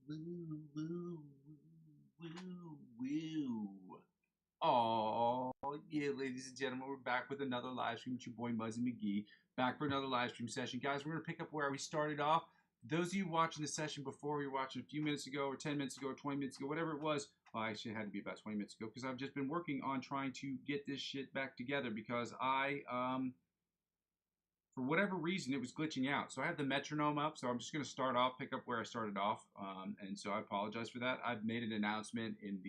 Woo, woo, woo, woo. Oh, yeah, ladies and gentlemen, we're back with another live stream with your boy Muzzy McGee. Back for another live stream session. Guys, we're going to pick up where we started off. Those of you watching the session before, you were watching a few minutes ago, or 10 minutes ago, or 20 minutes ago, whatever it was. Well, actually, it had to be about 20 minutes ago because I've just been working on trying to get this shit back together because for whatever reason, it was glitching out. So I have the metronome up, so I'm just going to start off, pick up where I started off. And so I apologize for that. I've made an announcement in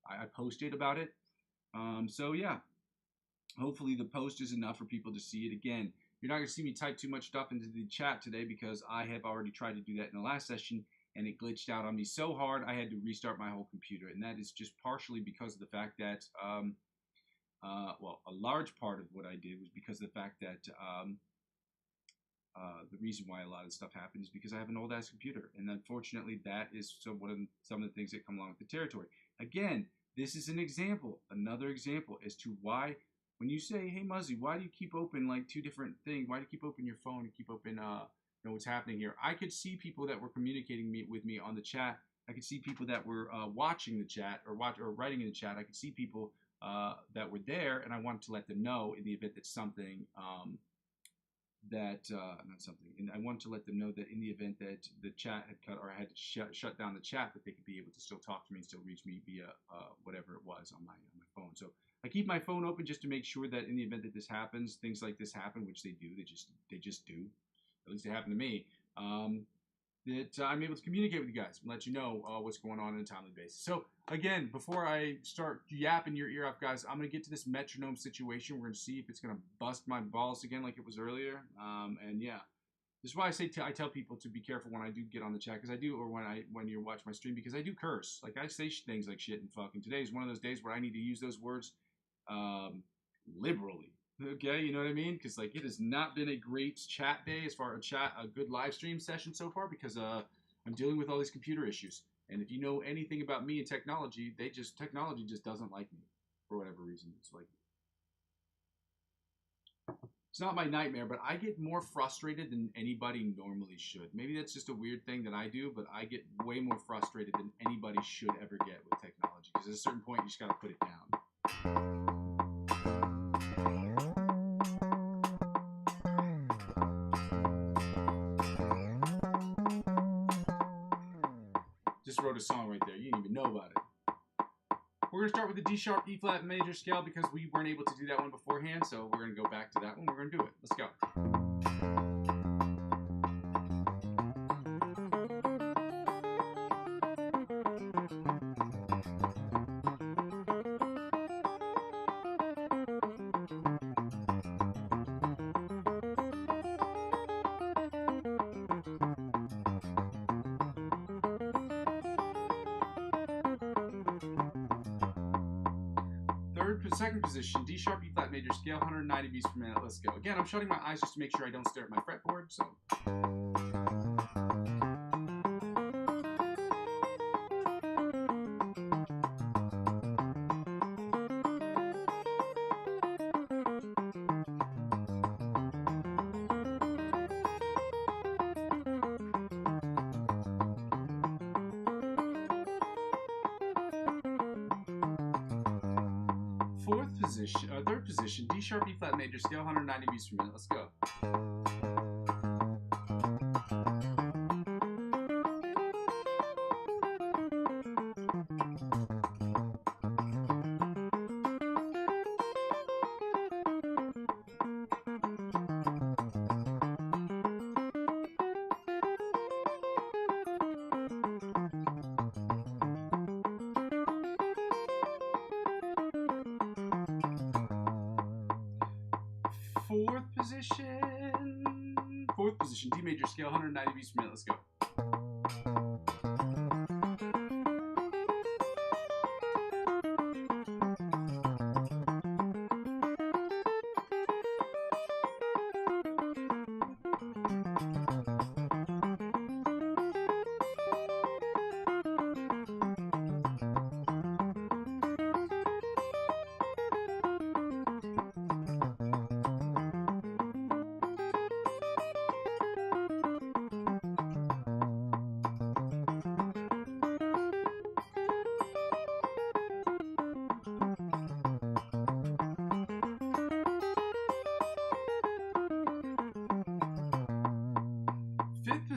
I posted about it. So yeah, hopefully the post is enough for people to see it. Again, you're not going to see me type too much stuff into the chat today because I have already tried to do that in the last session and it glitched out on me so hard I had to restart my whole computer. And that is just partially because of the fact that, well, a large part of what I did was because of the fact that the reason why a lot of stuff happened is because I have an old ass computer, and unfortunately, that is some of the things that come along with the territory. Again, this is an example, another example as to why when you say, "Hey Muzzy, why do you keep open like two different things? Why do you keep open your phone and keep open you know what's happening here?" I could see people that were communicating with me on the chat. I could see people that were watching the chat or writing in the chat. I could see people that were there, and I wanted to let them know in the event that something. Not something, and I wanted to let them know that in the event that the chat had cut or I had to shut down the chat, that they could be able to still talk to me and still reach me via whatever it was on my phone. So I keep my phone open just to make sure that in the event that this happens, things like this happen, which they do, they just do. At least they happen to me. That I'm able to communicate with you guys and let you know what's going on a timely basis. So again, before I start yapping your ear off, guys, I'm going to get to this metronome situation. We're going to see if it's going to bust my balls again like it was earlier. And yeah, this is why I tell people to be careful when I do get on the chat, because I do, or when you watch my stream, because I do curse. Like I say things like shit and fuck, and today is one of those days where I need to use those words liberally. Okay, you know what I mean? Because like it has not been a great chat day as far as a good live stream session so far, because I'm dealing with all these computer issues. And if you know anything about me and technology, technology just doesn't like me for whatever reason. It's not my nightmare, but I get more frustrated than anybody normally should. Maybe that's just a weird thing that I do, but I get way more frustrated than anybody should ever get with technology. Because at a certain point, you just got to put it down. Just wrote a song right there. You didn't even know about it. We're going to start with the D sharp E flat major scale because we weren't able to do that one beforehand, so we're going to go back to that one. We're going to do it. Let's go. Second position, D sharp E flat major scale, 190 beats per minute. Let's go. Again, I'm shutting my eyes just to make sure I don't stare at my fretboard. So. Third position, D sharp E flat major scale, 190 beats per minute. Let's go. Fourth position, D major scale, 190 beats per minute. Let's go.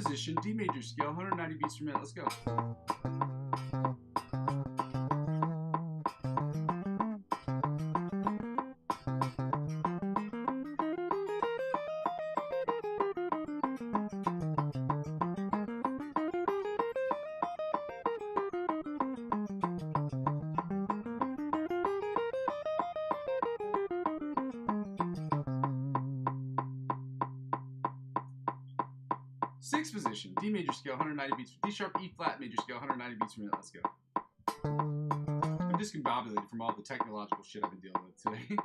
position, D major scale, 190 beats per minute. Let's go. 6th position, D major scale, 190 beats, D sharp, E flat major scale, 190 beats per minute. Let's go. I'm discombobulated from all the technological shit I've been dealing with today.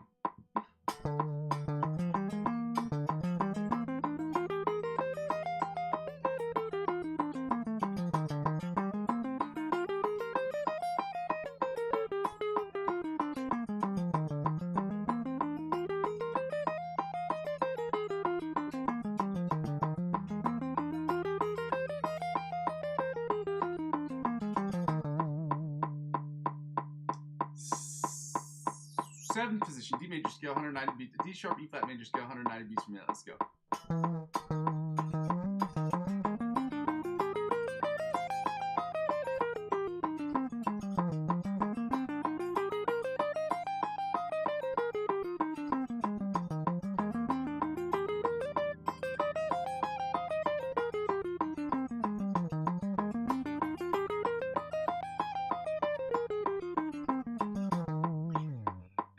Seventh position, D major scale, 190 beats, D sharp, E flat major scale, 190 beats per minute. Let's go.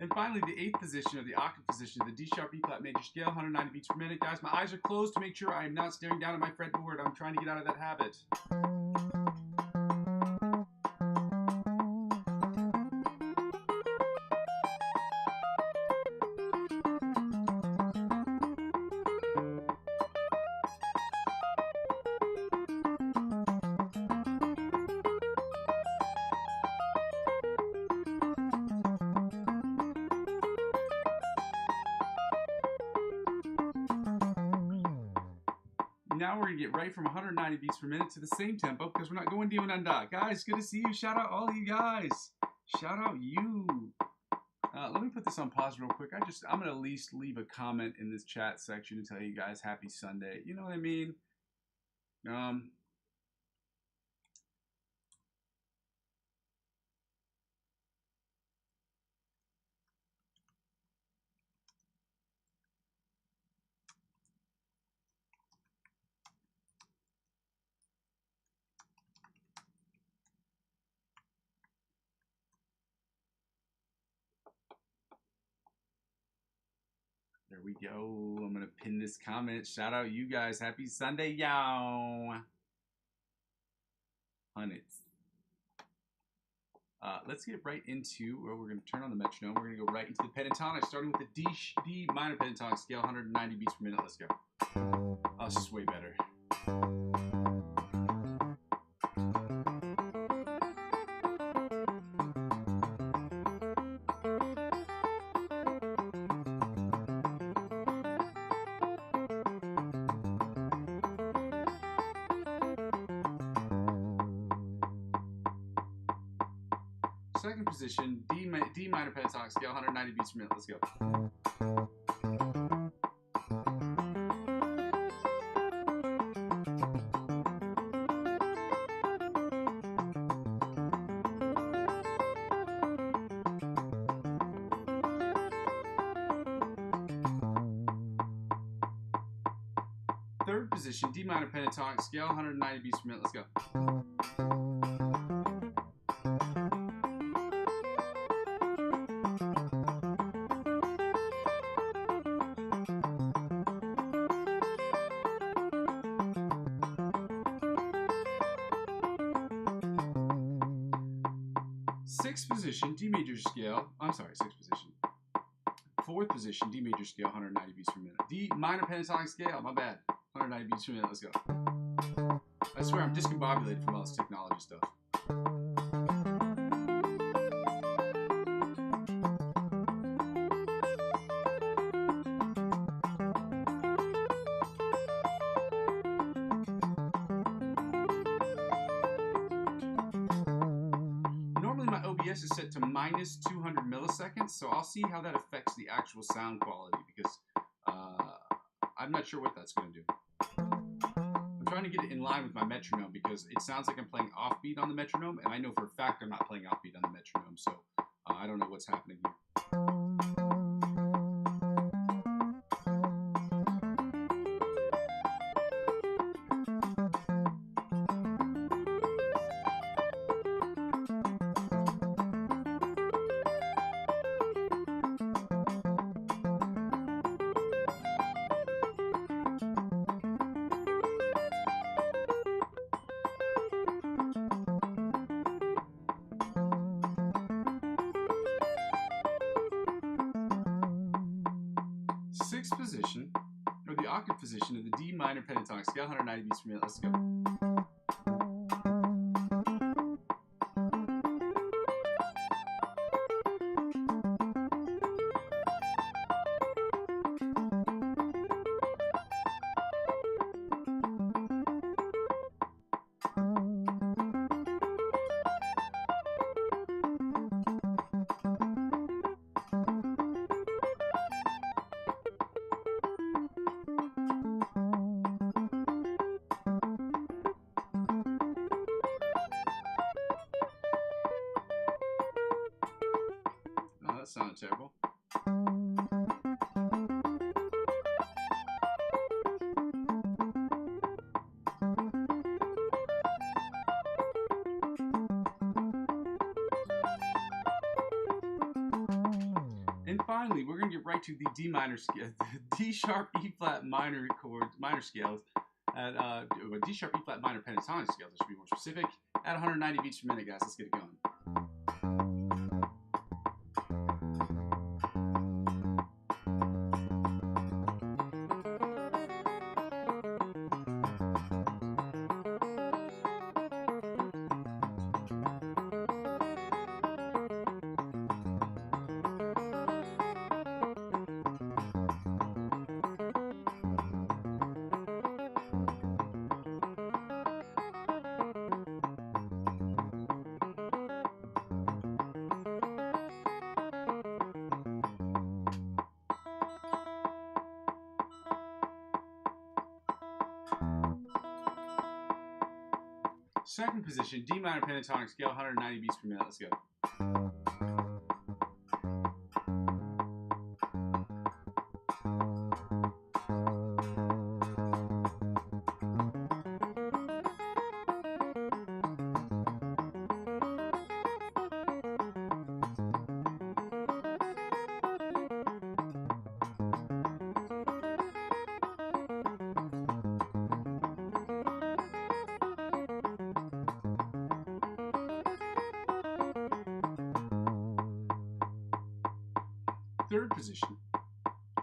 And finally, the 8th position, or the octave position, the D sharp, E flat major scale, 190 beats per minute. Guys, my eyes are closed to make sure I am not staring down at my fretboard. I'm trying to get out of that habit. Now we're going to get right from 190 beats per minute to the same tempo because we're not going D and da. Guys, good to see you. Shout out all you guys. Shout out you. Let me put this on pause real quick. I'm going to at least leave a comment in this chat section to tell you guys happy Sunday. You know what I mean? There we go. I'm going to pin this comment. Shout out you guys. Happy Sunday, y'all. Hunnits. Let's get right into where we're going to turn on the metronome. We're going to go right into the pentatonic, starting with the D minor pentatonic scale, 190 beats per minute. Let's go. Oh, this is way better. Second position, D minor pentatonic scale, 190 beats per minute. Let's go. Third position, D minor pentatonic scale, 190 beats per minute. Let's go. Sixth position, D major scale. I'm sorry, sixth position. Fourth position, D major scale, 190 beats per minute. D minor pentatonic scale, my bad. 190 beats per minute, let's go. I swear I'm discombobulated from all this technology stuff. OBS is set to minus 200 milliseconds, so I'll see how that affects the actual sound quality because I'm not sure what that's going to do. I'm trying to get it in line with my metronome because it sounds like I'm playing offbeat on the metronome, and I know for a fact I'm not playing offbeat on the metronome, so I don't know what's happening here. Sixth position, or the octave position of the D minor pentatonic scale, 190 beats per minute. Let's go. Oh, that sounded terrible. And finally, we're going to get right to the D minor scale, D sharp, E flat minor chords, minor scales, at D sharp, E flat minor pentatonic scales. I should be more specific. At 190 beats per minute, guys. Let's get it going. Second position, D minor pentatonic scale, 190 beats per minute. Let's go. Third position,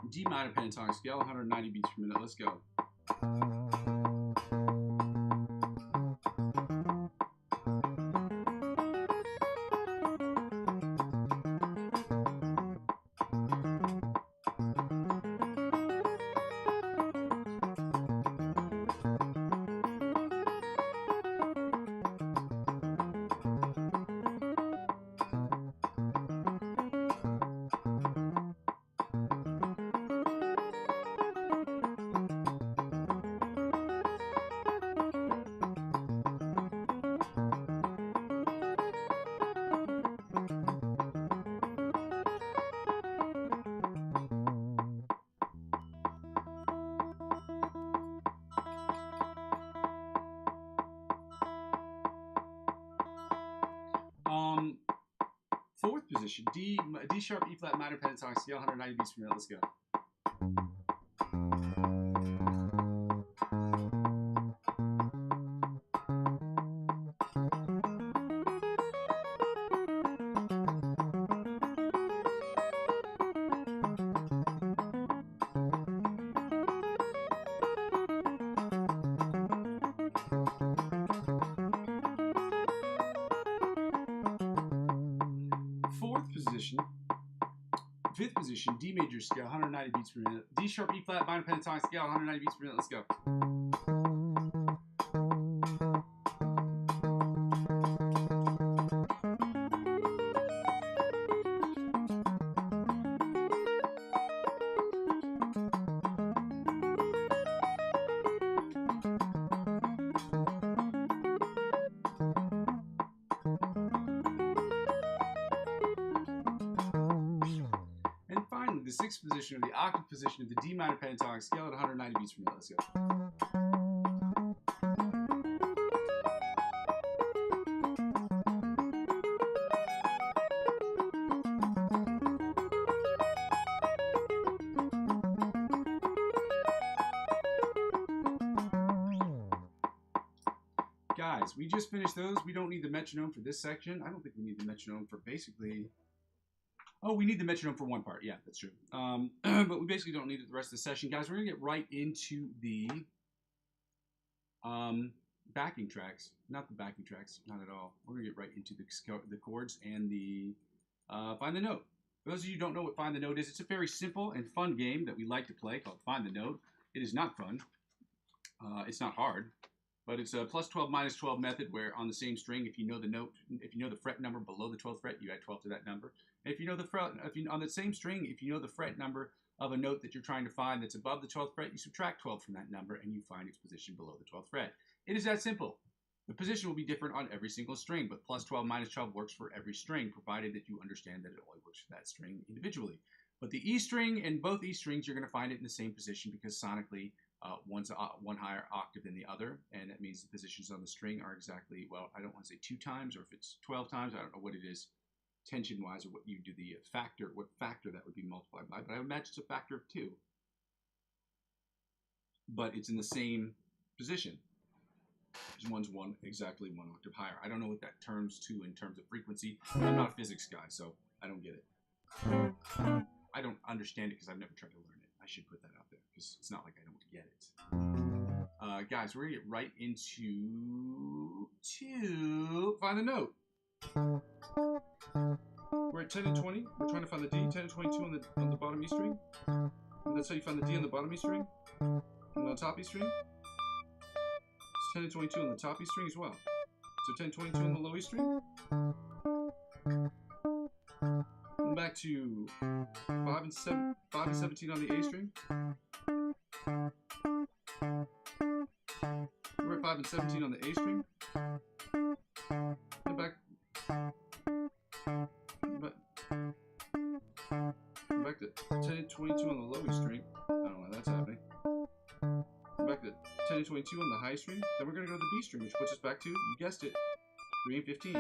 D minor pentatonic scale, 190 beats per minute. Let's go. Fourth position, D sharp, E flat minor pentatonic scale, 190 beats per minute. Let's go. Fifth position, D major scale, 190 beats per minute. D sharp, E flat minor pentatonic scale, 190 beats per minute. Let's go. the sixth position or the octave position of the D minor pentatonic scale at 190 beats per minute. Let's go. Guys, we just finished those. We don't need the metronome for this section. I don't think we need the metronome for basically... Oh, we need the metronome for one part. Yeah, that's true. But we basically don't need it the rest of the session. Guys, we're going to get right into the backing tracks. Not the backing tracks, not at all. We're going to get right into the chords and the Find the Note. For those of you who don't know what Find the Note is, it's a very simple and fun game that we like to play called Find the Note. It is not fun. It's not hard. But it's a plus 12 minus 12 method where on the same string, if you know the note, if you know the fret number below the 12th fret, you add 12 to that number. And if you know the fret, on the same string, if you know the fret number of a note that you're trying to find that's above the 12th fret, you subtract 12 from that number and you find its position below the 12th fret. It is that simple. The position will be different on every single string, but plus 12 minus 12 works for every string, provided that you understand that it only works for that string individually. But the E string and both E strings, you're going to find it in the same position because sonically, one's one higher octave than the other, and that means the positions on the string are exactly, well, I don't want to say 2 times, or if it's 12 times, I don't know what it is, tension-wise, or what you do the factor, what factor that would be multiplied by, but I would imagine it's a factor of 2. But it's in the same position. One's exactly one octave higher. I don't know what that turns to in terms of frequency. I'm not a physics guy, so I don't get it. I don't understand it because I've never tried to learn it. I should put that out there because it's not like I don't get it. Guys, we're going to get right into Find the Note. We're at 10 and 20. We're trying to find the D, 10 and 22 on the bottom E string. And that's how you find the D on the bottom E string. And on the top E string. It's 10 and 22 on the top E string as well. So 10 and 22 on the low E string. And back to 5 and 17 on the A string. We're at 5 and 17 on the A string. And back to 10 and 22 on the low E string. I don't know why that's happening. Back to 10 and 22 on the high string. Then we're going to go to the B string, which puts us back to, you guessed it, 3 and 15.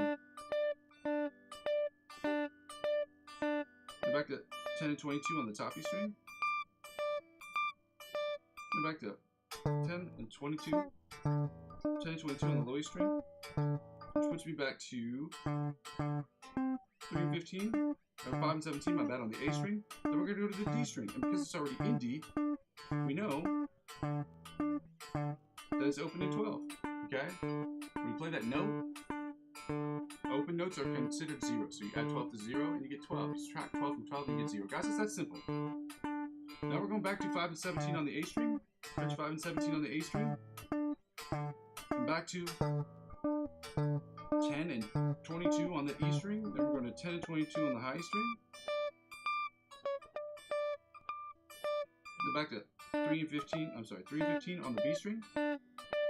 And back to 10 and 22 on the top E string. And back to 10 and 22. 10 and 22 on the low E string. Which puts me back to 3 and 15. 5 and 17, my bad, on the A string. Then we're going to go to the D string. And because it's already in D, we know that it's open in 12. Okay? When you play that note, open notes are considered 0. So you add 12 to 0 and you get 12. You subtract 12 from 12 and you get 0. Guys, it's that simple. Now we're going back to 5 and 17 on the A string. Touch 5 and 17 on the A string. And back to 10 and 22 on the E string. Then we're going to 10 and 22 on the high string. Then back to 3 and 15 on the B string.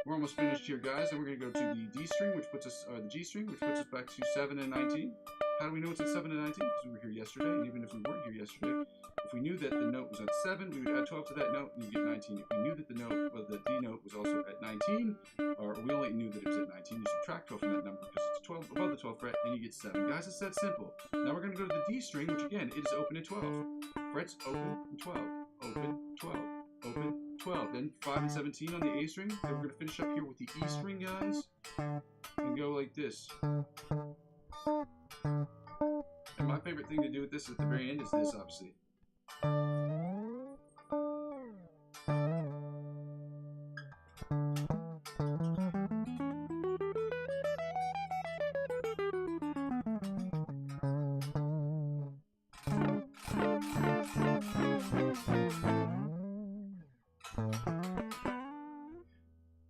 We're almost finished here, guys. Then we're going to go to the D string, which puts us, or the G string, which puts us back to 7 and 19. How do we know it's at 7 and 19? Because we were here yesterday, and even if we weren't here yesterday, if we knew that the note was at 7, we would add 12 to that note, and you get 19. If we knew that the note, well, the D note was also at 19, or we only knew that it was at 19, you subtract 12 from that number because it's 12 above the 12th fret, and you get 7. Guys, it's that simple. Now we're going to go to the D string, which again, it is open at 12. Frets open and 12, open, 12, open, 12. Then 5 and 17 on the A string. Then we're going to finish up here with the E string, guys, and go like this. And my favorite thing to do with this at the very end is this, obviously.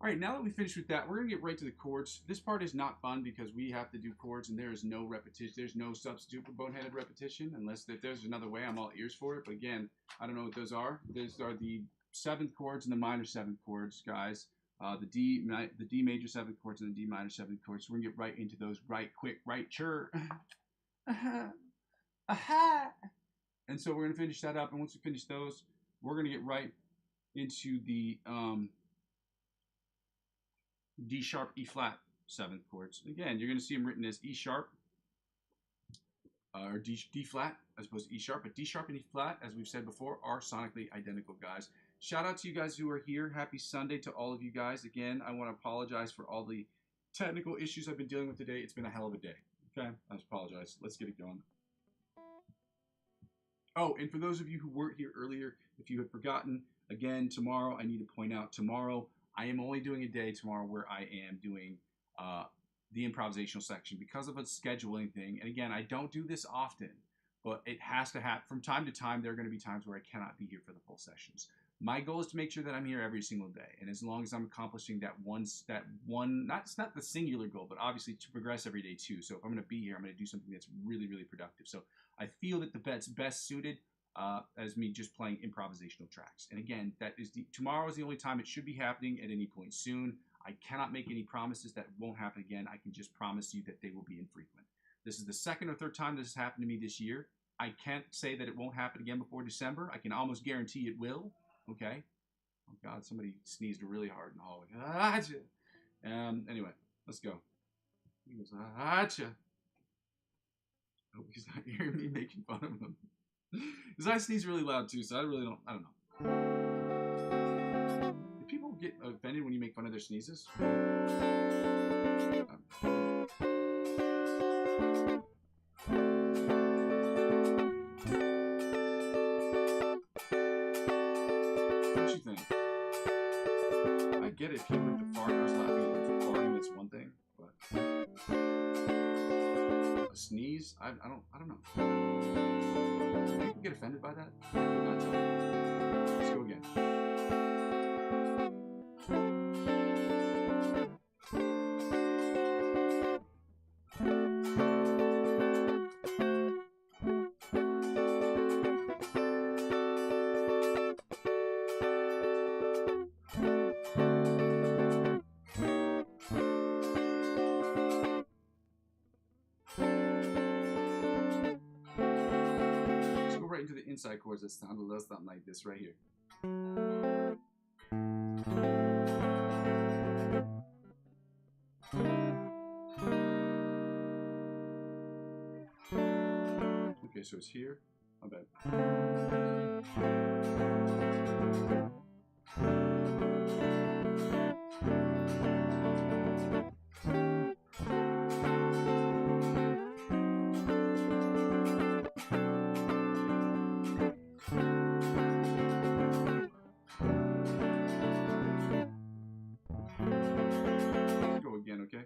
Alright, now that we finished with that, we're going to get right to the chords. This part is not fun because we have to do chords and there is no repetition. There's no substitute for boneheaded repetition unless there's another way. I'm all ears for it. But again, I don't know what those are. Those are the 7th chords and the minor 7th chords, guys. The D major 7th chords and the D minor 7th chords. So we're going to get right into those right quick, right chur. And And so we're going to finish that up. And once we finish those, we're going to get right into the D sharp, E flat 7th chords. Again, you're going to see them written as E sharp or D flat as opposed to E sharp. But D sharp and E flat, as we've said before, are sonically identical, guys. Shout out to you guys who are here. Happy Sunday to all of you guys. Again, I want to apologize for all the technical issues I've been dealing with today. It's been a hell of a day. Okay, I apologize. Let's get it going. Oh, and for those of you who weren't here earlier, if you had forgotten, again, tomorrow, I need to point out, tomorrow, I am only doing a day tomorrow where I am doing the improvisational section because of a scheduling thing. And again, I don't do this often, but it has to happen. From time to time, there are going to be times where I cannot be here for the full sessions. My goal is to make sure that I'm here every single day. And as long as I'm accomplishing that one, it's not the singular goal, but obviously to progress every day too. So if I'm going to be here, I'm going to do something that's really, really productive. So I feel that the best suited as me just playing improvisational tracks. And again, tomorrow is the only time it should be happening at any point soon. I cannot make any promises that it won't happen again. I can just promise you that they will be infrequent. This is the second or third time this has happened to me this year. I can't say that it won't happen again before December. I can almost guarantee it will. Okay. Oh God, somebody sneezed really hard in the hallway. Anyway, let's go. He goes, Acha. I hope he's not hearing me making fun of him. Because I sneeze really loud too, so I don't know. Do people get offended when you make fun of their sneezes? Get it, people with the fart, I was laughing at farting, that's one thing, but a sneeze, I don't know. Do people get offended by that? Let's go again. Into the inside chords that sound a little something like this right here. Okay, so it's here. My bad. Okay.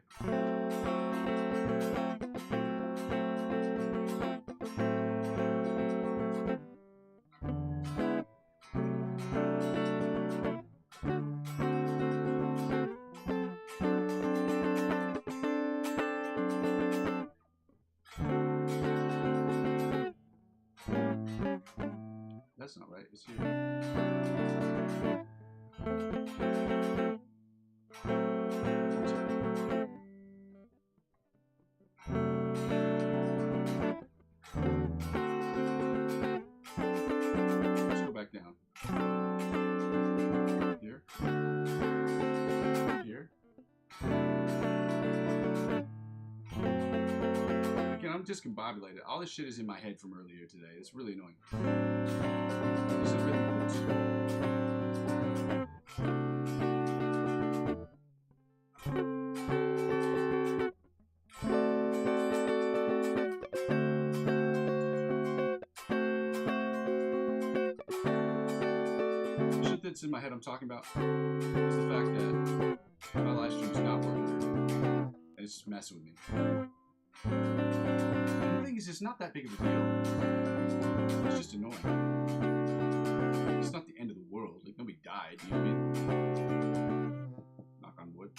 That's not right. It's here. Down. Here. Here. Again, I'm discombobulated. All this shit is in my head from earlier today. It's really annoying. This is really that's in my head I'm talking about is the fact that my live stream's not working. It's just messing with me. And the thing is, it's not that big of a deal. It's just annoying. It's not the end of the world. Like, nobody died. You know what I mean? Knock on wood.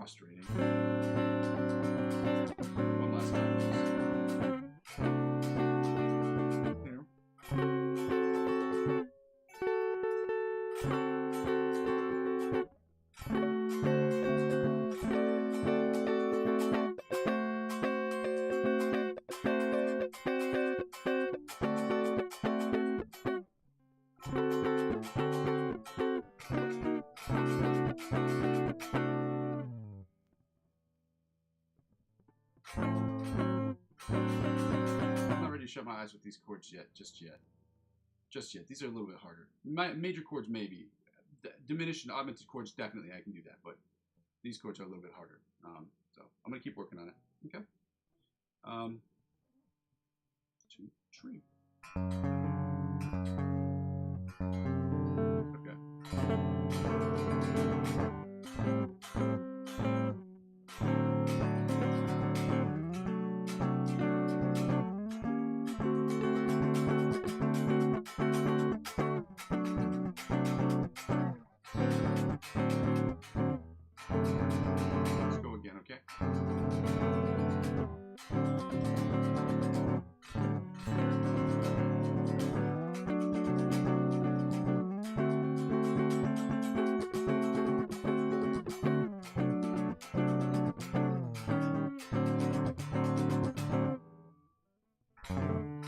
frustrating. One last time. There. I'm not ready to shut my eyes with these chords yet, just yet. These are a little bit harder. Major chords maybe. Diminished and augmented chords definitely I can do that, but these chords are a little bit harder. So I'm gonna keep working on it. Okay. 2, 3. Okay. Let's go again, okay? Let's go again, okay?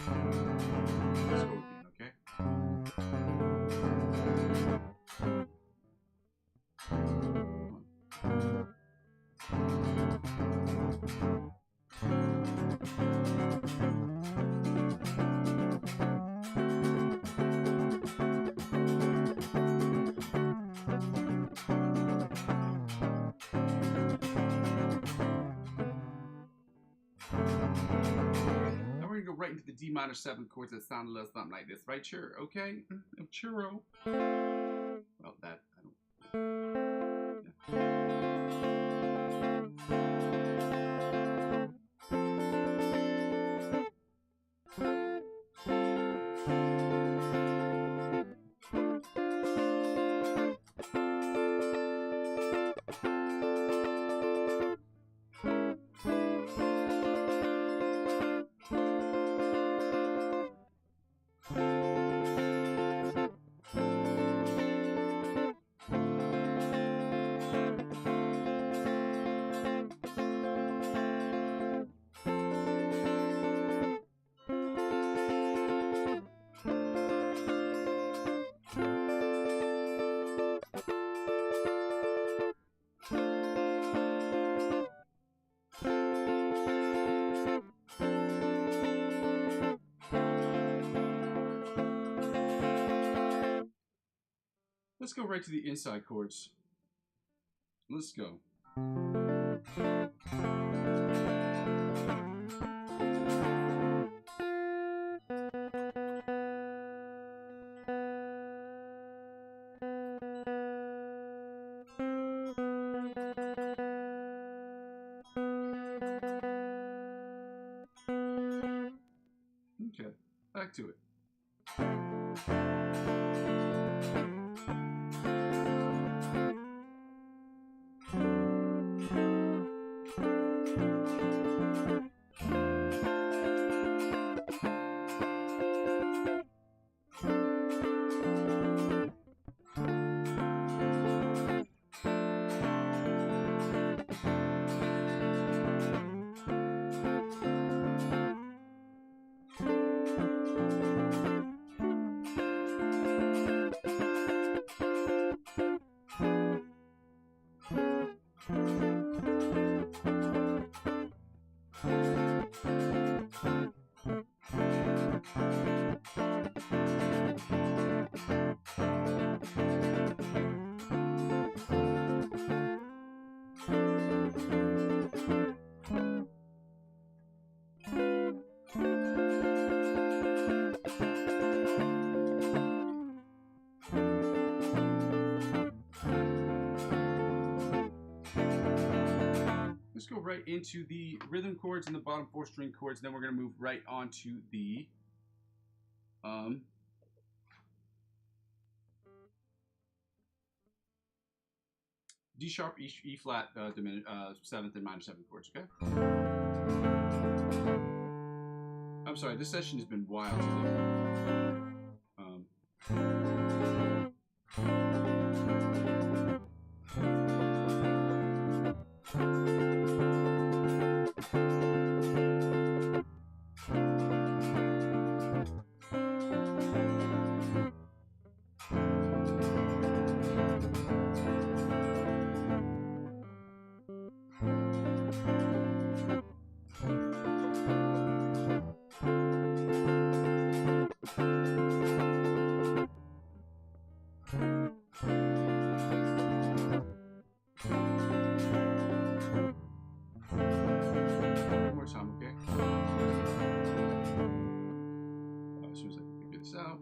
Now we're gonna go right into the D minor 7 chords that sound a little something like this, right? Sure, okay? Churro. Well, that I don't. Yeah. Let's go right to the inside chords. Let's go. Okay, back to it. Let's go right into the rhythm chords and the bottom 4 string chords. Then we're going to move right on to the D sharp, E flat, seventh and minor seventh chords. Okay. I'm sorry. This session has been wild today. One more time, okay? As soon as I can figure this out.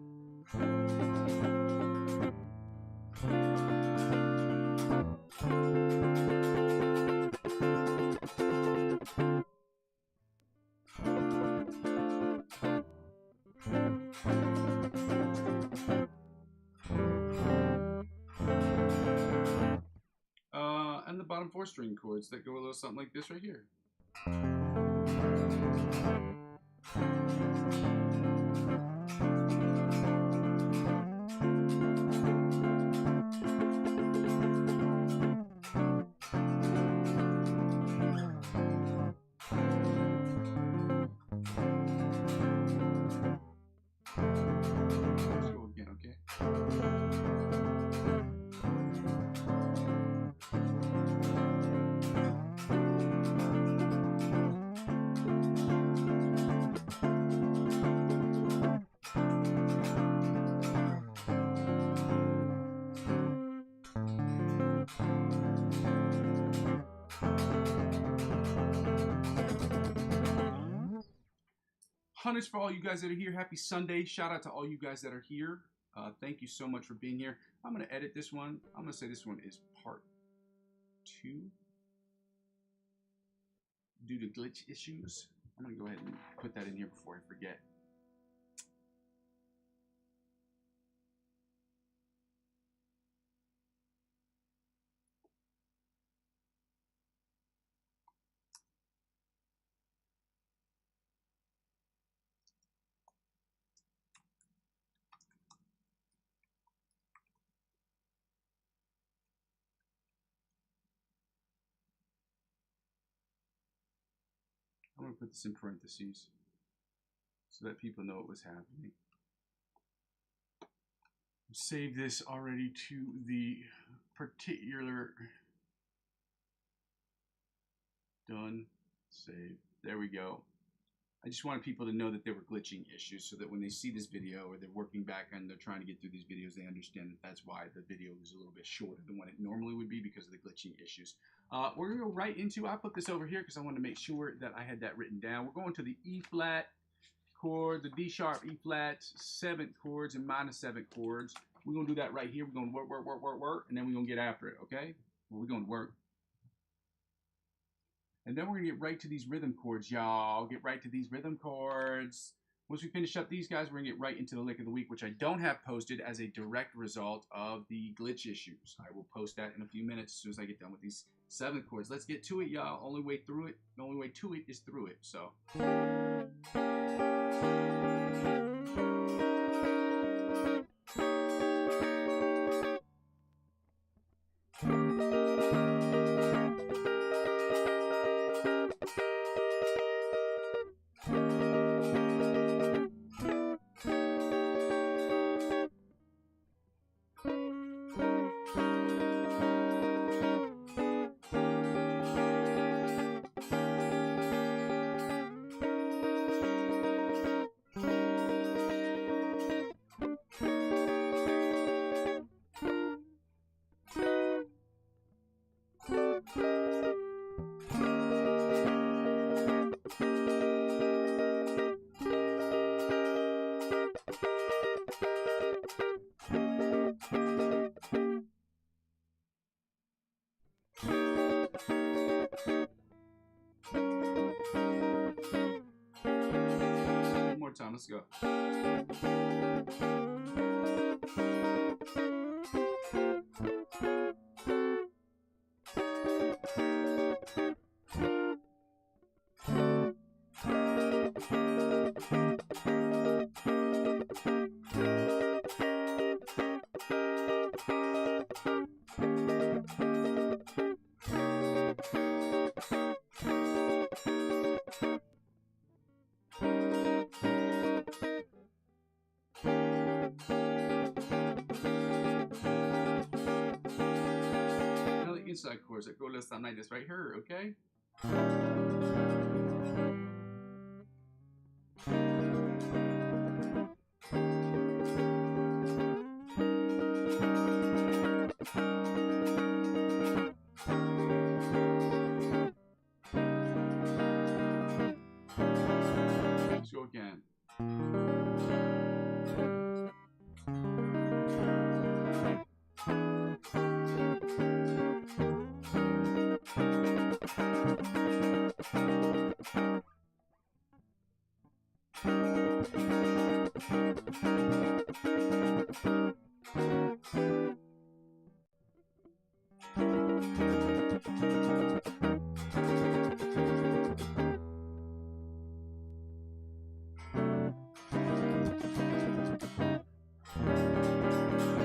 And the bottom 4 string chords that go a little something like this right here. Let's go again, okay? Hunters, for all you guys that are here, happy Sunday. Shout out to all you guys that are here. Thank you so much for being here. I'm going to edit this one. I'm going to say this one is part 2 due to glitch issues. I'm going to go ahead and put that in here before I forget. I'm going to put this in parentheses so that people know what was happening. Save this already to the particular. Done. Save. There we go. I just wanted people to know that there were glitching issues so that when they see this video or they're working back and they're trying to get through these videos, they understand that that's why the video is a little bit shorter than what it normally would be because of the glitching issues. We're going to go right into, I put this over here because I want to make sure that I had that written down. We're going to the E flat chord, the D sharp, E flat, 7th chords and minor 7th chords. We're going to do that right here. We're going to work, work, work, work, work, and then we're going to get after it, okay? Well, we're going to work. And then we're going to get right to these rhythm chords, y'all. Get right to these rhythm chords. Once we finish up these guys, we're going to get right into the lick of the week, which I don't have posted as a direct result of the glitch issues. I will post that in a few minutes as soon as I get done with these 7 chords. Let's get to it, y'all. Only way through it, the only way to it is through it. So. One more time, let's go. inside chords that go a little something like this right here, okay? Let's go again.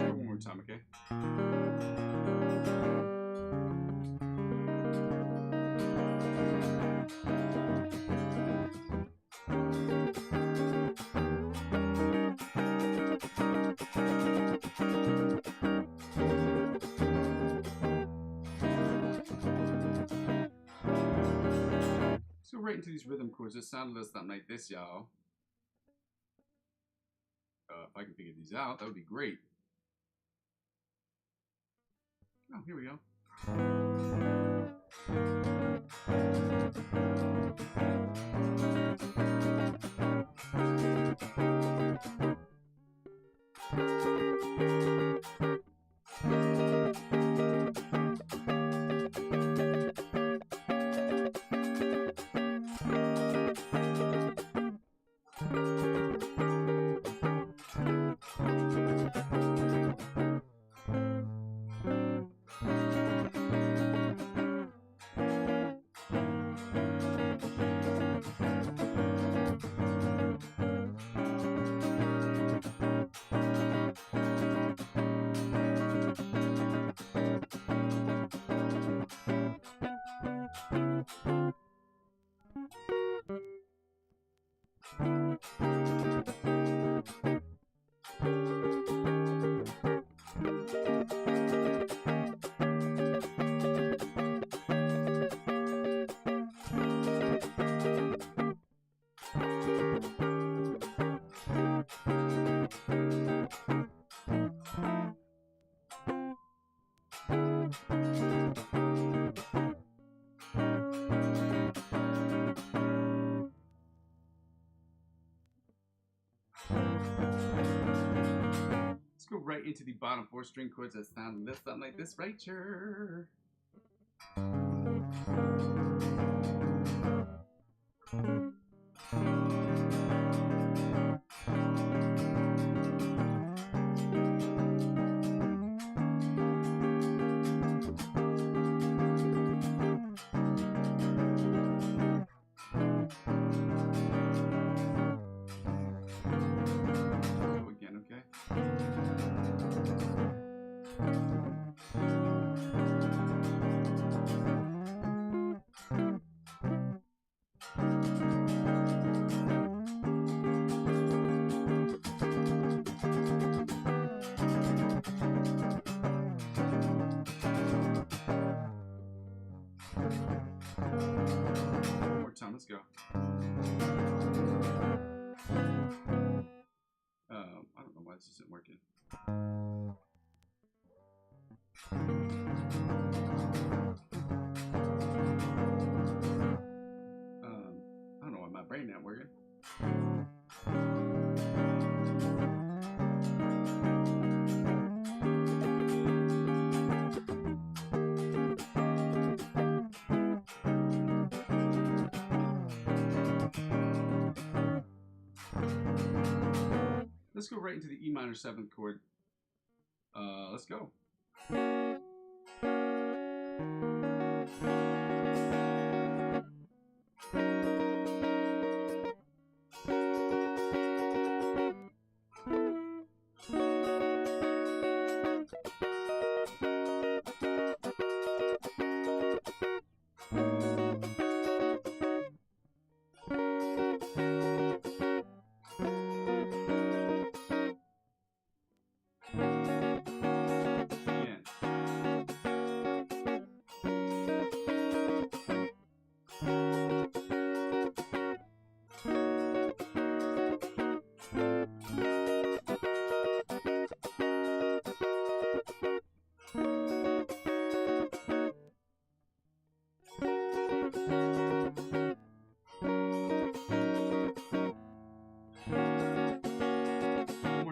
One more time, okay? So right into these rhythm chords that sound a little something like this, y'all. If I can figure these out, that would be great. Oh, here we go. Let's go right into the bottom 4 string chords that sound a little something like this right here. Go again, okay? One more time, let's go. I don't know why this isn't working. I don't know why my brain not working. Let's go right into the E minor 7th chord. Let's go. Again.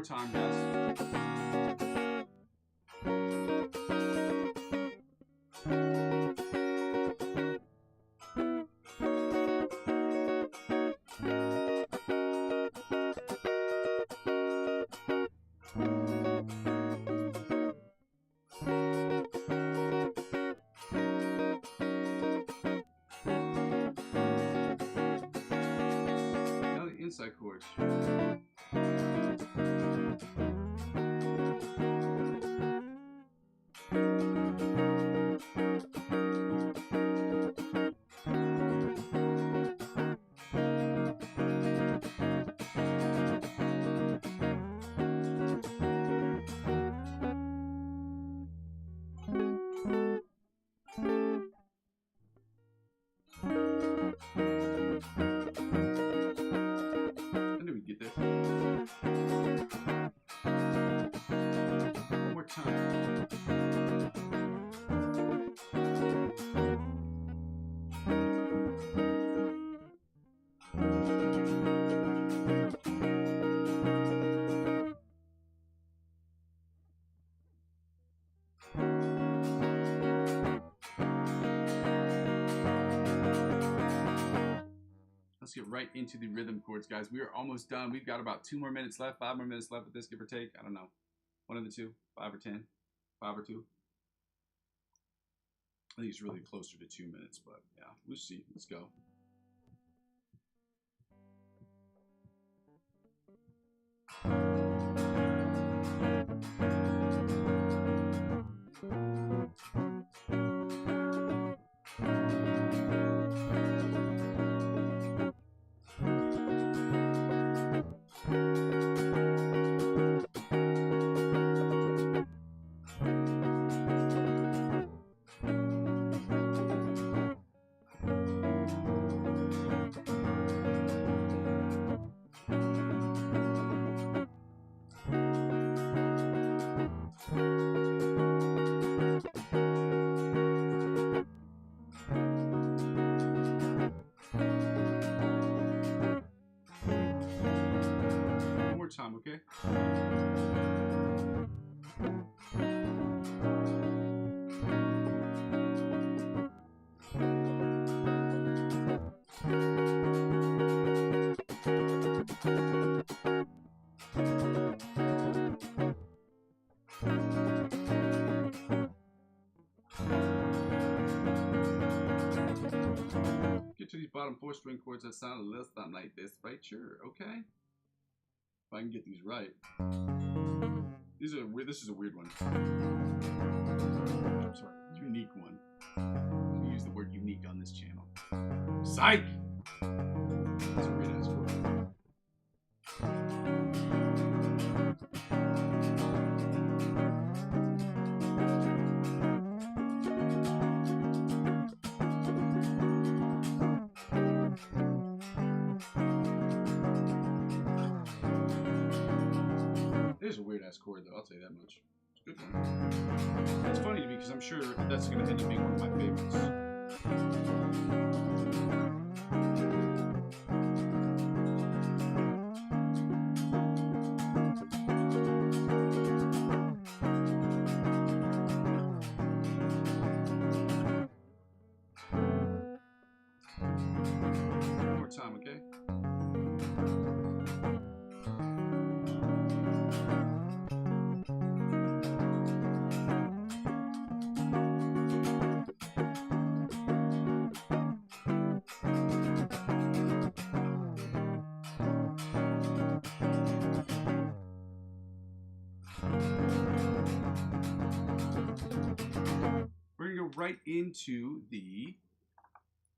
more time, guys. Now the inside chords. I knew we'd get there. One more time. Let's get right into the rhythm chords, guys. We are almost done. We've got about 2 more minutes left, 5 more minutes left with this, give or take. I don't know. One of the two, 5 or 10, 5 or 2. I think it's really closer to 2 minutes, but yeah, we'll see. Let's go. One more time, okay? Get to these bottom 4 string chords that sound a little something like this, right? Sure, okay. If I can get these right. These are weird. This is a weird one. I'm sorry, unique one. We use the word unique on this channel. Psych! That's a weird ass chord. It is a weird ass chord, though. I'll tell you that much. It's a good one. It's funny to me because I'm sure that's going to end up being one of my favorites. One more time, okay? We're going to go right into the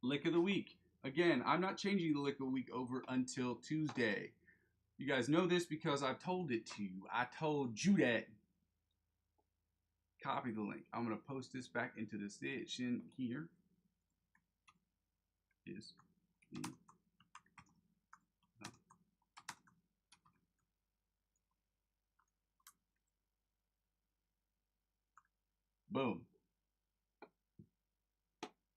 lick of the week. Again, I'm not changing the lick of the week over until Tuesday. You guys know this because I've told it to you. I told you that. Copy the link. I'm going to post this back into the section here. Is the boom.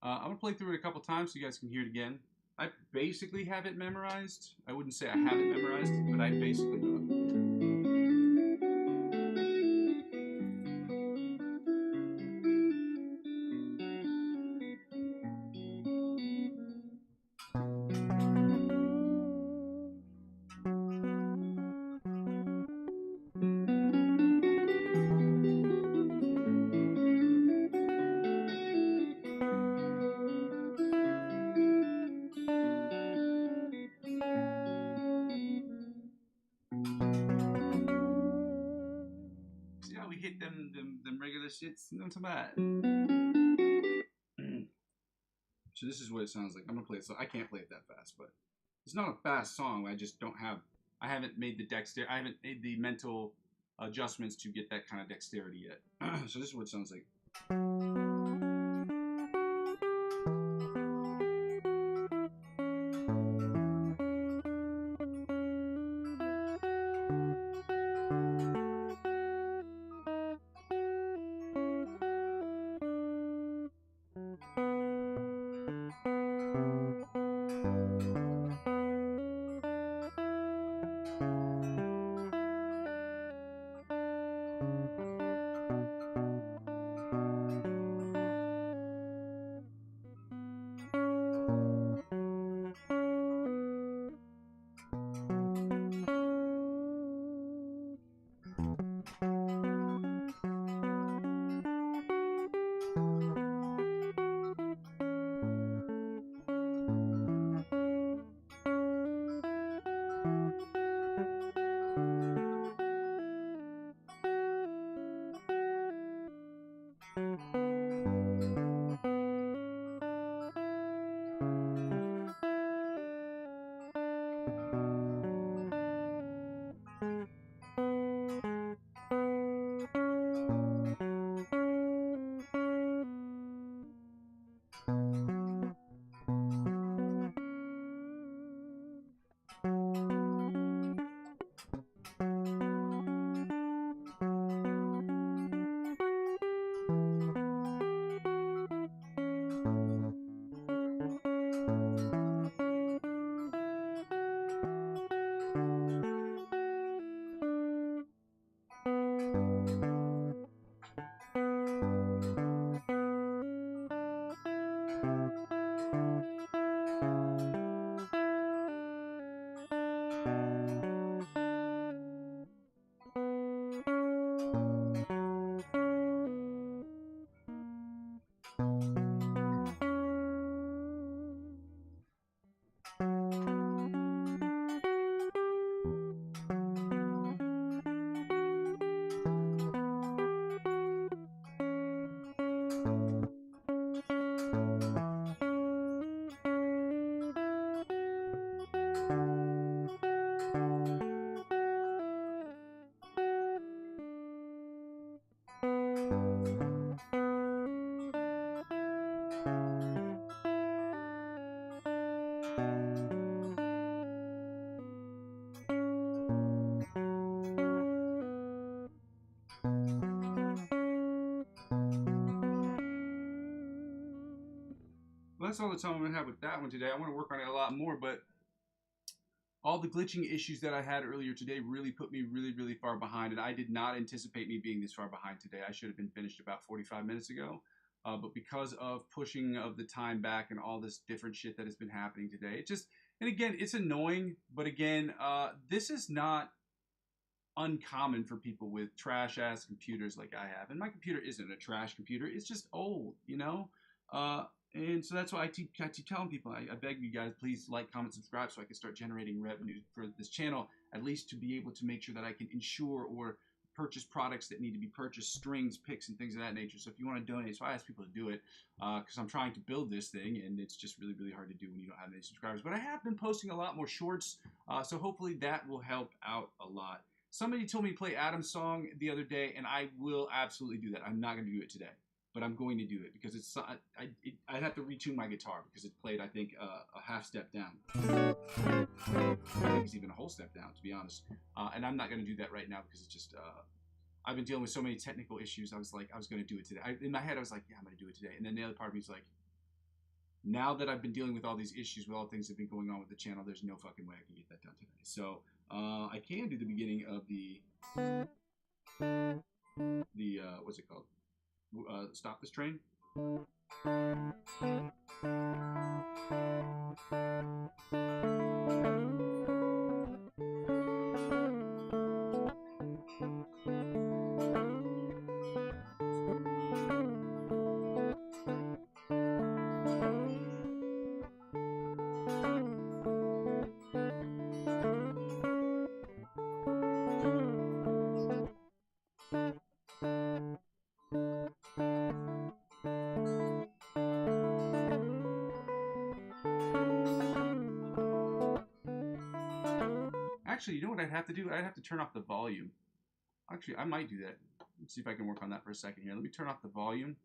I'm going to play through it a couple times so you guys can hear it again. I basically have it memorized. I wouldn't say I have it memorized, but I basically know it. it's not so bad. So this is what it sounds like. I'm gonna play it. So I can't play it that fast, but it's not a fast song. I just don't have. I haven't made the I haven't made the mental adjustments to get that kind of dexterity yet. So this is what it sounds like. Well, that's all the time I'm going to have with that one today. I want to work on it a lot more, but all the glitching issues that I had earlier today really put me really, really far behind, and I did not anticipate me being this far behind today. I should have been finished about 45 minutes ago, but because of pushing of the time back and all this different shit that has been happening today, it just, and again, it's annoying, but again, this is not uncommon for people with trash-ass computers like I have, and my computer isn't a trash computer, it's just old, you know? And so that's why I keep telling people, I beg you guys, please like, comment, subscribe so I can start generating revenue for this channel, at least to be able to make sure that I can insure or purchase products that need to be purchased, strings, picks, and things of that nature. So if you want to donate, so I ask people to do it because I'm trying to build this thing, and it's just really, really hard to do when you don't have any subscribers. But I have been posting a lot more shorts, so hopefully that will help out a lot. Somebody told me to play Adam's song the other day, and I will absolutely do that. I'm not going to do it today, but I'm going to do it because it's I'd have to retune my guitar because it played, I think, a half step down. I think it's even a whole step down, to be honest. And I'm not going to do that right now because it's just I've been dealing with so many technical issues. I was like, I was going to do it today. In my head, I was like, yeah, I'm going to do it today. And then the other part of me is like, now that I've been dealing with all these issues, with all the things that have been going on with the channel, there's no fucking way I can get that done today. So I can do the beginning of the what's it called? Stop This Train. Actually, you know what I'd have to do? I'd have to turn off the volume. Actually, I might do that. Let's see if I can work on that for a second here. Let me turn off the volume.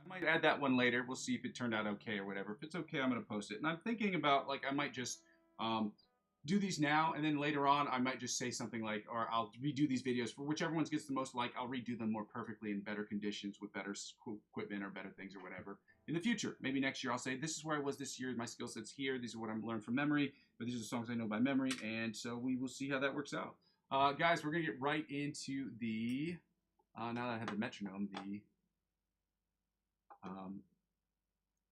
Might add that one later. We'll see if it turned out okay or whatever. If it's okay, I'm going to post it. And I'm thinking about, like, I might just do these now, and then later on, I might just say something like, or I'll redo these videos for whichever ones gets the most like. I'll redo them more perfectly in better conditions with better equipment or better things or whatever. In the future, maybe next year, I'll say, this is where I was this year. My skill set's here. These are what I'm learned from memory. But these are the songs I know by memory. And so we will see how that works out. Guys, we're going to get right into the, now that I have the metronome, the...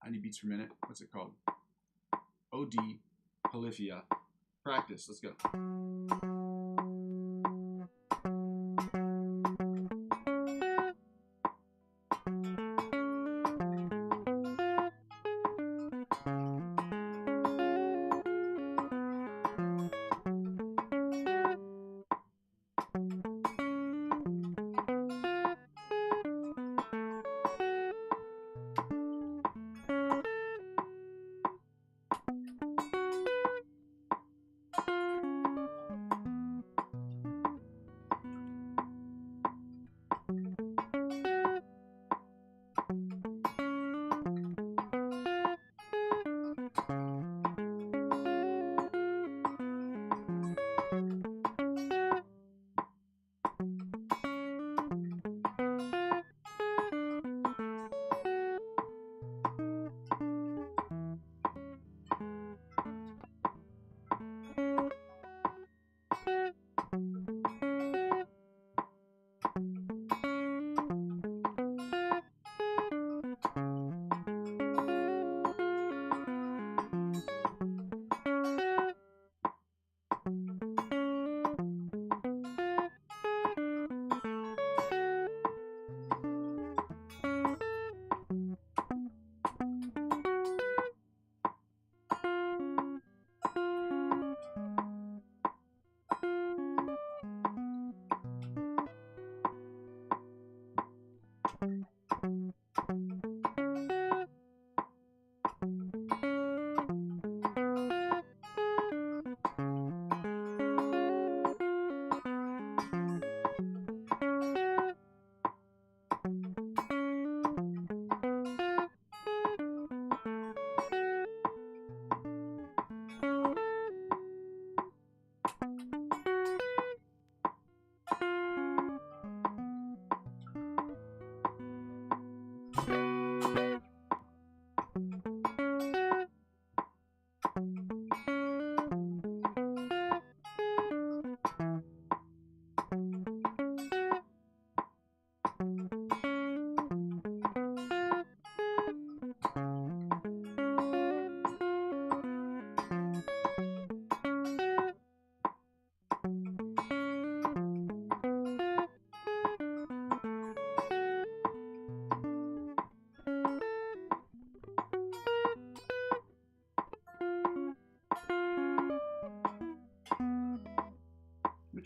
I need beats per minute. What's it called? OD Polyphia. Practice. Let's go.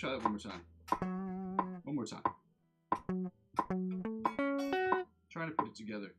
try that one more time. One more time. Trying to put it together.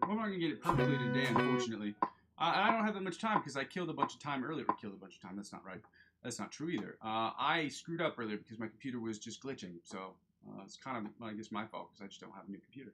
I'm not gonna get it perfectly today, unfortunately. I don't have that much time because I killed a bunch of time earlier. Killed a bunch of time. That's not right. That's not true either. I screwed up earlier because my computer was just glitching. So it's kind of, I guess, my fault because I just don't have a new computer.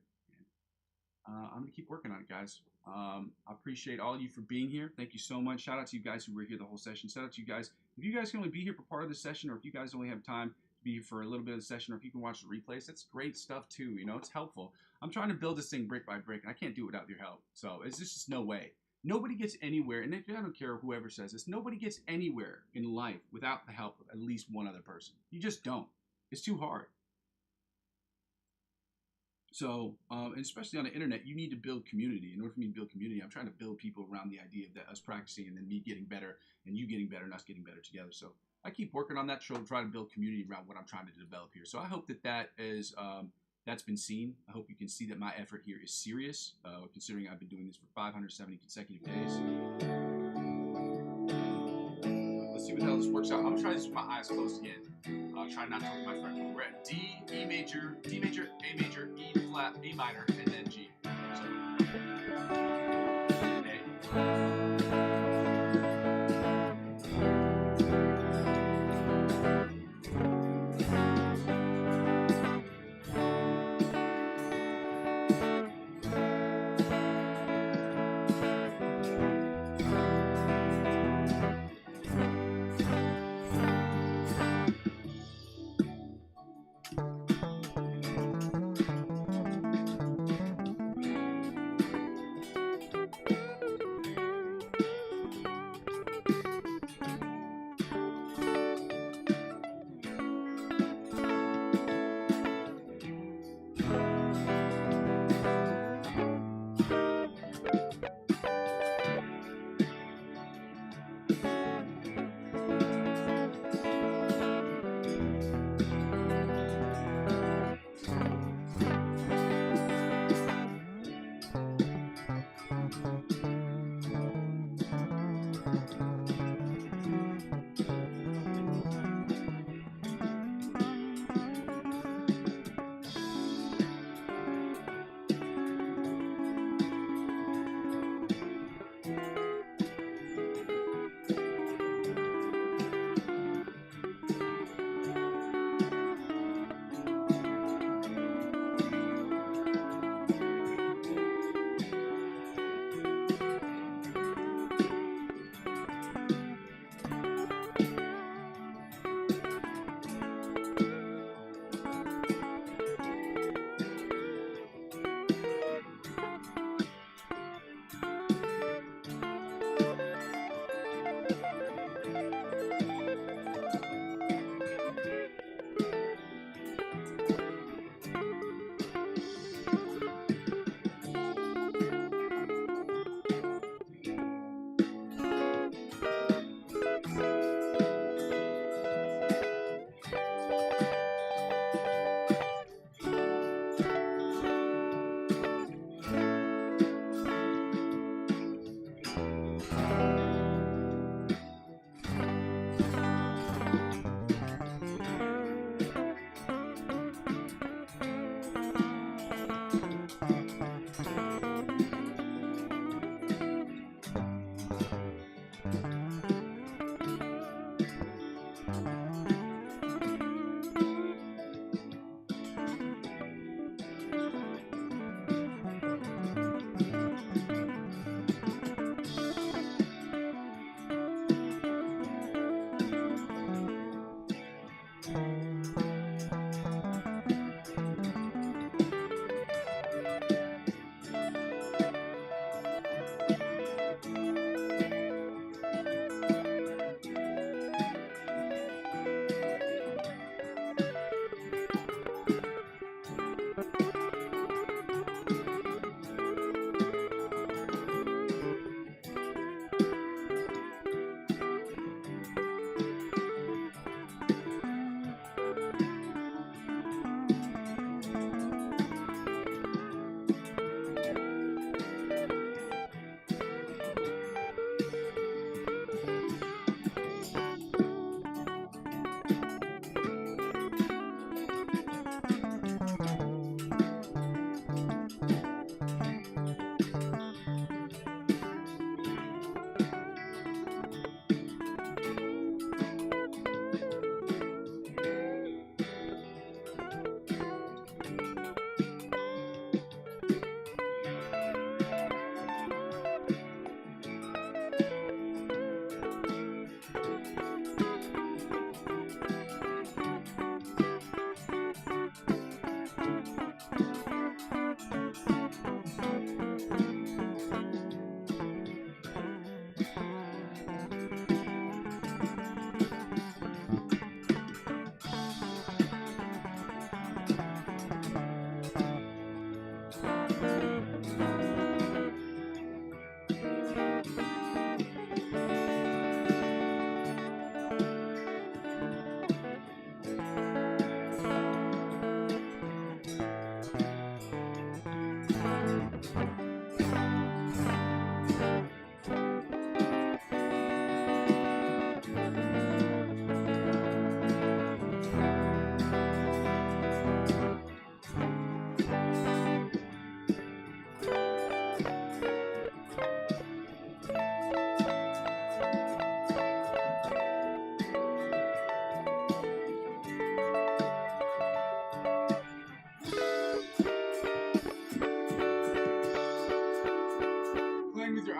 I'm gonna keep working on it, guys. I appreciate all of you for being here. Thank you so much. Shout out to you guys who were here the whole session. Shout out to you guys. If you guys can only be here for part of the session, or if you guys only have time to be here for a little bit of the session, or if you can watch the replays, that's great stuff too. You know, it's helpful. I'm trying to build this thing brick by brick, and I can't do it without your help. So it's just no way. Nobody gets anywhere, and I don't care whoever says this, nobody gets anywhere in life without the help of at least one other person. You just don't. It's too hard. So, and especially on the internet, you need to build community. In order for me to build community, I'm trying to build people around the idea of that us practicing and then me getting better and you getting better and us getting better together. So I keep working on that, trying to build community around what I'm trying to develop here. So I hope that is that's been seen. I hope you can see that my effort here is serious, considering I've been doing this for 570 consecutive days. Let's see what the hell this works out. I'm gonna try this with my eyes closed again. Try not to look at my fretboard. We're at D, E major, D major, A major, E flat, A minor, and then G. So,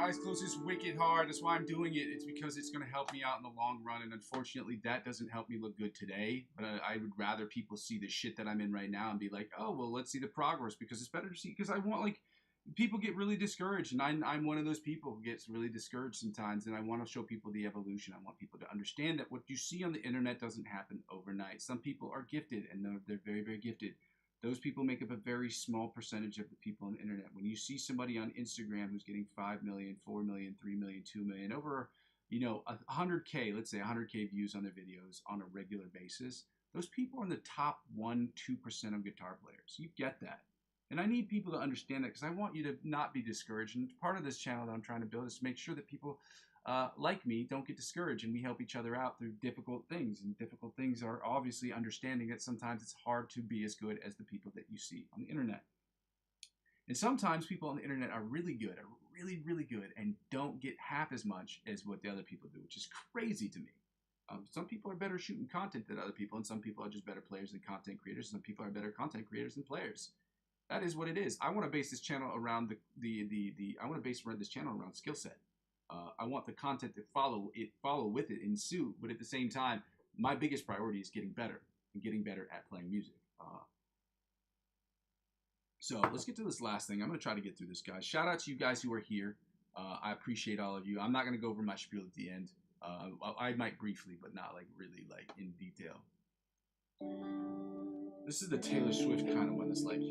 eyes closed is wicked hard. That's why I'm doing it. It's because it's going to help me out in the long run. And unfortunately, that doesn't help me look good today. But I would rather people see the shit that I'm in right now and be like, oh, well, let's see the progress, because it's better to see. Because I want, like, people get really discouraged. And I'm one of those people who gets really discouraged sometimes. And I want to show people the evolution. I want people to understand that what you see on the internet doesn't happen overnight. Some people are gifted, and they're very, very gifted. Those people make up a very small percentage of the people on the internet. When you see somebody on Instagram who's getting 5 million, 4 million, 3 million, 2 million, over, 100K, let's say 100K views on their videos on a regular basis, those people are in the top 1-2% of guitar players. You get that. And I need people to understand that, because I want you to not be discouraged. And part of this channel that I'm trying to build is to make sure that people like me don't get discouraged, and we help each other out through difficult things. And difficult things are obviously understanding that sometimes it's hard to be as good as the people that you see on the internet. And sometimes people on the internet are really good, really, really good, and don't get half as much as what the other people do, which is crazy to me. Some people are better shooting content than other people, and some people are just better players than content creators. Some people are better content creators than players. That is what it is. I want to base this channel around I want to base this channel around skill set. I want the content to follow with it, ensue, but at the same time, my biggest priority is getting better and getting better at playing music. So let's get to this last thing. I'm going to try to get through this, guys. Shout out to you guys who are here. I appreciate all of you. I'm not going to go over my spiel at the end. I might briefly, but not like really like in detail. This is the Taylor Swift kind of one. It's like.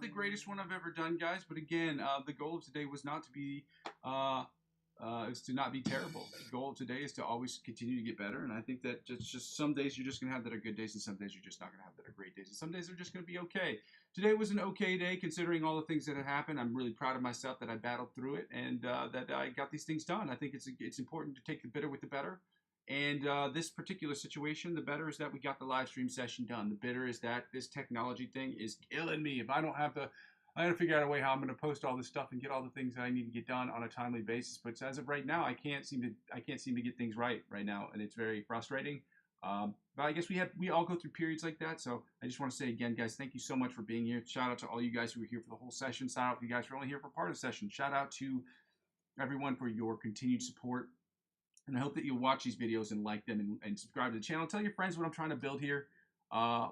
the greatest one I've ever done, guys. But again, the goal of today was not to be is to not be terrible. The goal of today is to always continue to get better. And I think that just some days you're just going to have that are good days, and some days you're just not going to have that are great days. And some days are just going to be okay. Today was an okay day considering all the things that had happened. I'm really proud of myself that I battled through it and that I got these things done. I think it's important to take the bitter with the better. And this particular situation, the better is that we got the live stream session done. The bitter is that this technology thing is killing me. If I don't have the I got to figure out a way how I'm going to post all this stuff and get all the things that I need to get done on a timely basis. But as of right now, I can't seem to get things right now, and it's very frustrating. But I guess we all go through periods like that. So I just want to say again, guys, thank you so much for being here. Shout out to all you guys who were here for the whole session. Shout out to you guys for only here for part of the session. Shout out to everyone for your continued support. And I hope that you'll watch these videos and like them and subscribe to the channel. Tell your friends what I'm trying to build here.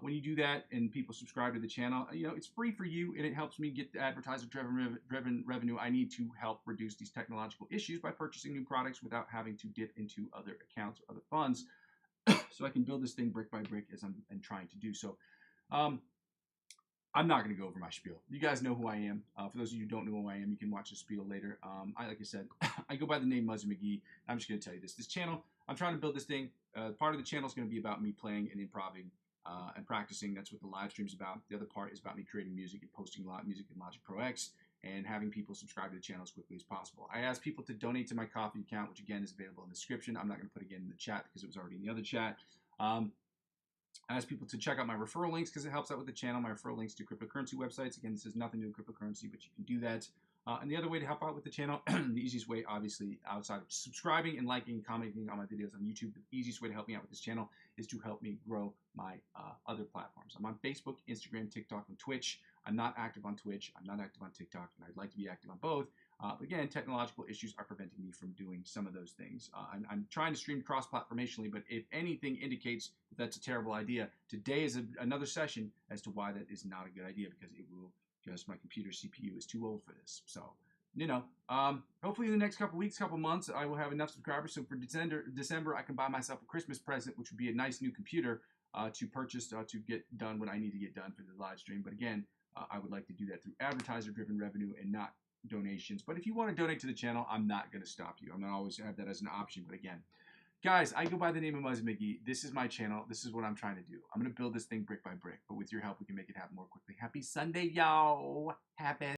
When you do that and people subscribe to the channel, it's free for you and it helps me get the advertiser-driven revenue I need to help reduce these technological issues by purchasing new products without having to dip into other accounts or other funds. So I can build this thing brick by brick as I'm trying to do so. I'm not going to go over my spiel. You guys know who I am. For those of you who don't know who I am, you can watch the spiel later. Like I said, I go by the name Muzzy McGee. I'm just going to tell you this. This channel, I'm trying to build this thing. Part of the channel is going to be about me playing and improvising and practicing. That's what the live stream's about. The other part is about me creating music and posting a lot of music in Logic Pro X and having people subscribe to the channel as quickly as possible. I asked people to donate to my Ko-fi account, which again is available in the description. I'm not going to put it again in the chat because it was already in the other chat. I ask people to check out my referral links because it helps out with the channel. My referral links to cryptocurrency websites. Again, this has nothing to do with cryptocurrency, but you can do that. And the other way to help out with the channel, the easiest way, obviously, outside of subscribing and liking and commenting on my videos on YouTube, the easiest way to help me out with this channel is to help me grow my other platforms. I'm on Facebook, Instagram, TikTok, and Twitch. I'm not active on Twitch. I'm not active on TikTok, and I'd like to be active on both. But again, technological issues are preventing me from doing some of those things. I'm trying to stream cross-platformationally, but if anything indicates that that's a terrible idea, today is another session as to why that is not a good idea because it will just my computer CPU is too old for this. So, hopefully in the next couple weeks, couple months, I will have enough subscribers. So for December, I can buy myself a Christmas present, which would be a nice new computer to purchase to get done what I need to get done for the live stream. But again, I would like to do that through advertiser-driven revenue and not donations. But if you want to donate to the channel, I'm not going to stop you. I'm going to always have that as an option. But again, guys, I go by the name of Muzzy McGee. This is my channel. This is what I'm trying to do. I'm going to build this thing brick by brick. But with your help, we can make it happen more quickly. Happy Sunday, y'all. Happy